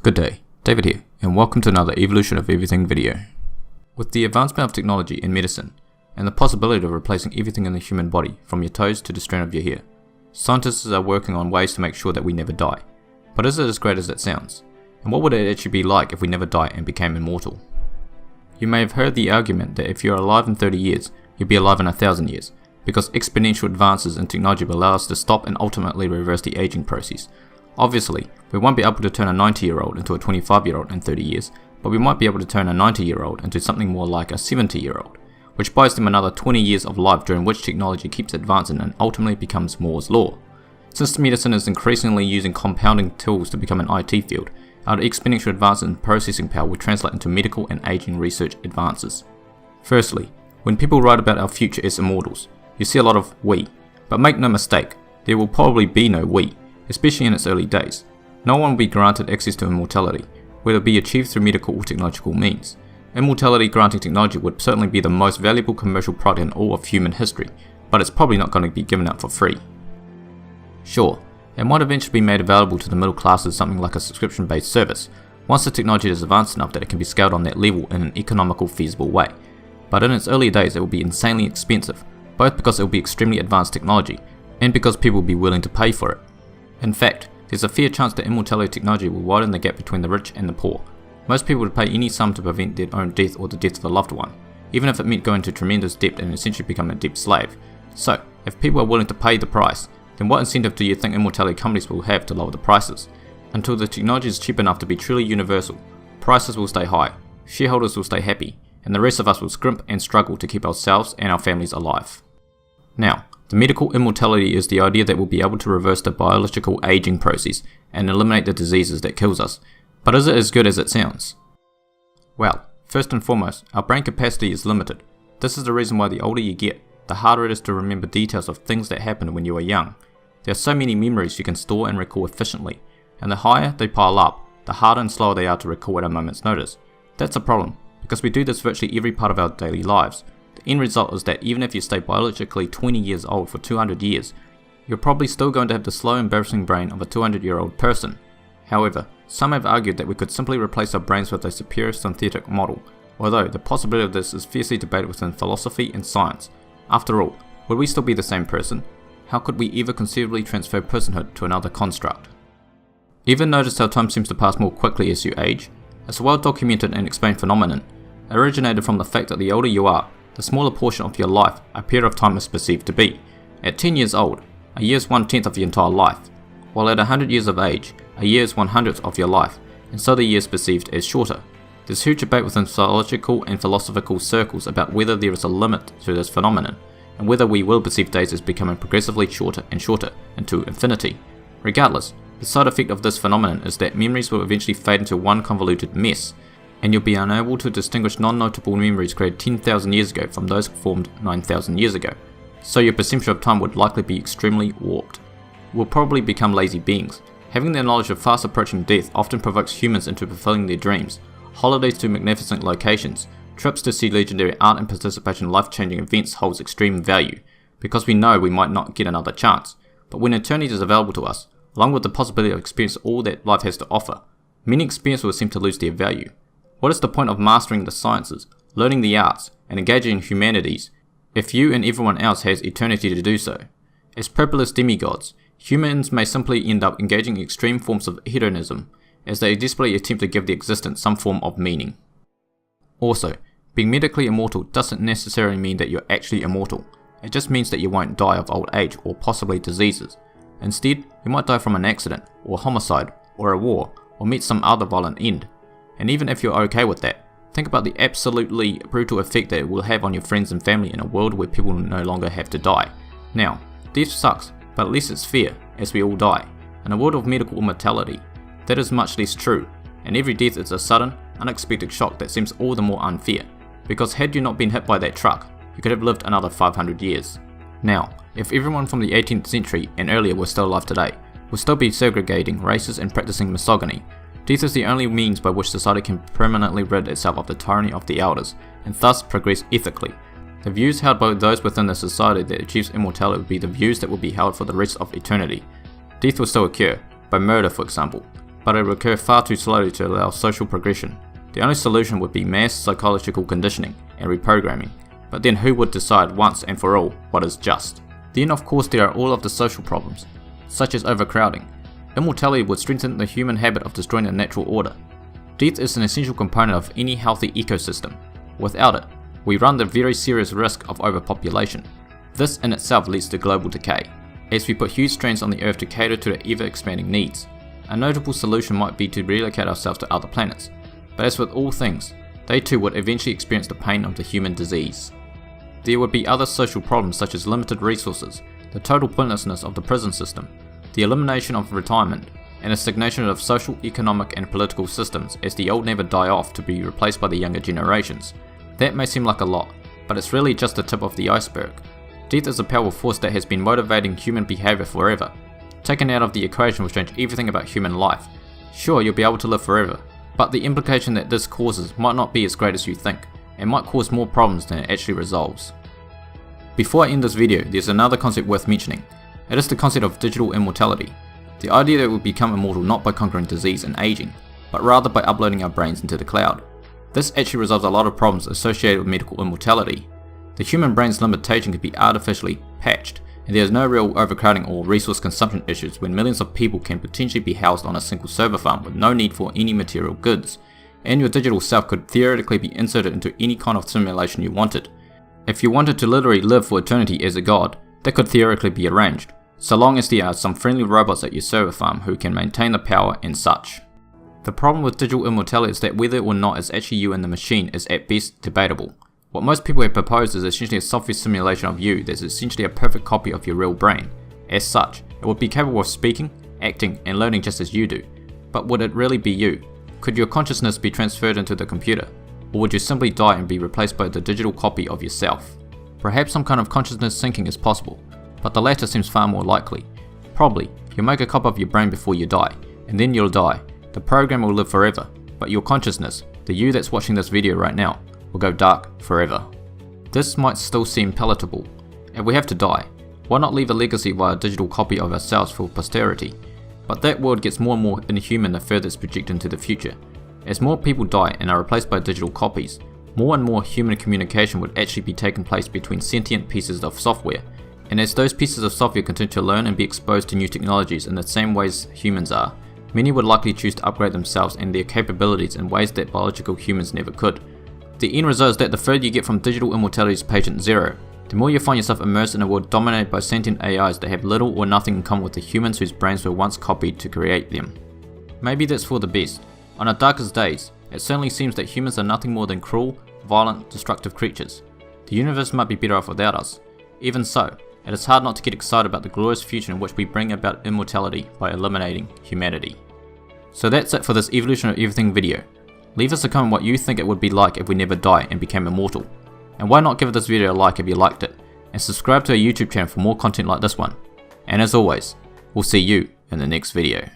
Good day, David here, and welcome to another Evolution of Everything video. With the advancement of technology in medicine, and the possibility of replacing everything in the human body, from your toes to the strand of your hair, scientists are working on ways to make sure that we never die. But is it as great as it sounds? And what would it actually be like if we never die and became immortal? You may have heard the argument that if you're alive in 30 years, you'll be alive in 1,000 years, because exponential advances in technology will allow us to stop and ultimately reverse the aging process. Obviously, we won't be able to turn a 90-year-old into a 25-year-old in 30 years, but we might be able to turn a 90-year-old into something more like a 70-year-old, which buys them another 20 years of life during which technology keeps advancing and ultimately becomes Moore's Law. Since medicine is increasingly using compounding tools to become an IT field, our exponential advances in processing power will translate into medical and aging research advances. Firstly, when people write about our future as immortals, you see a lot of we, but make no mistake, there will probably be no we. Especially in its early days. No one will be granted access to immortality, whether it be achieved through medical or technological means. Immortality granting technology would certainly be the most valuable commercial product in all of human history, but it's probably not going to be given out for free. Sure, it might eventually be made available to the middle class as something like a subscription-based service, once the technology is advanced enough that it can be scaled on that level in an economical, feasible way. But in its early days it will be insanely expensive, both because it will be extremely advanced technology, and because people will be willing to pay for it. In fact, there's a fair chance that immortality technology will widen the gap between the rich and the poor. Most people would pay any sum to prevent their own death or the death of a loved one, even if it meant going to tremendous debt and essentially becoming a debt slave. So, if people are willing to pay the price, then what incentive do you think immortality companies will have to lower the prices? Until the technology is cheap enough to be truly universal, prices will stay high, shareholders will stay happy, and the rest of us will scrimp and struggle to keep ourselves and our families alive. Now, the medical immortality is the idea that we'll be able to reverse the biological aging process and eliminate the diseases that kills us. But is it as good as it sounds? Well, first and foremost, our brain capacity is limited. This is the reason why the older you get, the harder it is to remember details of things that happened when you were young. There are so many memories you can store and recall efficiently, and the higher they pile up, the harder and slower they are to recall at a moment's notice. That's a problem, because we do this virtually every part of our daily lives. The end result is that even if you stay biologically 20 years old for 200 years, you're probably still going to have the slow, embarrassing brain of a 200-year-old person. However, some have argued that we could simply replace our brains with a superior synthetic model, although the possibility of this is fiercely debated within philosophy and science. After all, would we still be the same person? How could we ever conceivably transfer personhood to another construct? Even notice how time seems to pass more quickly as you age? It's a well-documented and explained phenomenon. It originated from the fact that the older you are, the smaller portion of your life a period of time is perceived to be. At 10 years old, a year is 1/10 of your entire life, while at 100 years of age, a year is 1/100th of your life, and so the year is perceived as shorter. There's huge debate within psychological and philosophical circles about whether there is a limit to this phenomenon, and whether we will perceive days as becoming progressively shorter and shorter into infinity. Regardless, the side effect of this phenomenon is that memories will eventually fade into one convoluted mess, and you'll be unable to distinguish non-notable memories created 10,000 years ago from those formed 9,000 years ago. So your perception of time would likely be extremely warped. We'll probably become lazy beings. Having the knowledge of fast approaching death often provokes humans into fulfilling their dreams. Holidays to magnificent locations, trips to see legendary art and participation in life-changing events holds extreme value, because we know we might not get another chance. But when eternity is available to us, along with the possibility of experiencing all that life has to offer, many experiences will seem to lose their value. What is the point of mastering the sciences, learning the arts, and engaging in humanities, if you and everyone else has eternity to do so? As purposeless demigods, humans may simply end up engaging in extreme forms of hedonism, as they desperately attempt to give their existence some form of meaning. Also, being medically immortal doesn't necessarily mean that you're actually immortal. It just means that you won't die of old age or possibly diseases. Instead, you might die from an accident, or homicide, or a war, or meet some other violent end. And even if you're okay with that, think about the absolutely brutal effect that it will have on your friends and family in a world where people no longer have to die. Now, death sucks, but at least it's fair, as we all die. In a world of medical immortality, that is much less true, and every death is a sudden, unexpected shock that seems all the more unfair, because had you not been hit by that truck, you could have lived another 500 years. Now, if everyone from the 18th century and earlier were still alive today, we'll still be segregating races and practicing misogyny. Death is the only means by which society can permanently rid itself of the tyranny of the elders, and thus progress ethically. The views held by those within the society that achieves immortality would be the views that will be held for the rest of eternity. Death will still occur, by murder for example, but it would occur far too slowly to allow social progression. The only solution would be mass psychological conditioning and reprogramming, but then who would decide once and for all what is just? Then of course there are all of the social problems, such as overcrowding. Immortality would strengthen the human habit of destroying the natural order. Death is an essential component of any healthy ecosystem. Without it, we run the very serious risk of overpopulation. This in itself leads to global decay, as we put huge strains on the Earth to cater to the ever-expanding needs. A notable solution might be to relocate ourselves to other planets, but as with all things, they too would eventually experience the pain of the human disease. There would be other social problems such as limited resources, the total pointlessness of the prison system, the elimination of retirement, and a stagnation of social, economic and political systems as the old never die off to be replaced by the younger generations. That may seem like a lot, but it's really just the tip of the iceberg. Death is a powerful force that has been motivating human behavior forever. Taken out of the equation will change everything about human life. Sure, you'll be able to live forever, but the implication that this causes might not be as great as you think, and might cause more problems than it actually resolves. Before I end this video, there's another concept worth mentioning. It is the concept of digital immortality. The idea that we become immortal not by conquering disease and aging, but rather by uploading our brains into the cloud. This actually resolves a lot of problems associated with medical immortality. The human brain's limitation can be artificially patched, and there is no real overcrowding or resource consumption issues when millions of people can potentially be housed on a single server farm with no need for any material goods, and your digital self could theoretically be inserted into any kind of simulation you wanted. If you wanted to literally live for eternity as a god, that could theoretically be arranged, so long as there are some friendly robots at your server farm who can maintain the power and such. The problem with digital immortality is that whether or not it's actually you in the machine is at best debatable. What most people have proposed is essentially a software simulation of you that's essentially a perfect copy of your real brain. As such, it would be capable of speaking, acting, and learning just as you do. But would it really be you? Could your consciousness be transferred into the computer? Or would you simply die and be replaced by the digital copy of yourself? Perhaps some kind of consciousness syncing is possible, but the latter seems far more likely. Probably, you'll make a copy of your brain before you die, and then you'll die. The program will live forever, but your consciousness, the you that's watching this video right now, will go dark forever. This might still seem palatable. If we have to die, why not leave a legacy via a digital copy of ourselves for posterity? But that world gets more and more inhuman the further it's projected into the future. As more people die and are replaced by digital copies, more and more human communication would actually be taking place between sentient pieces of software, and as those pieces of software continue to learn and be exposed to new technologies in the same ways humans are, many would likely choose to upgrade themselves and their capabilities in ways that biological humans never could. The end result is that the further you get from digital immortality's patient zero, the more you find yourself immersed in a world dominated by sentient AIs that have little or nothing in common with the humans whose brains were once copied to create them. Maybe that's for the best. On our darkest days, it certainly seems that humans are nothing more than cruel, violent, destructive creatures. The universe might be better off without us. Even so, it is hard not to get excited about the glorious future in which we bring about immortality by eliminating humanity. So that's it for this Evolution of Everything video. Leave us a comment what you think it would be like if we never die and became immortal. And why not give this video a like if you liked it, and subscribe to our YouTube channel for more content like this one. And as always, we'll see you in the next video.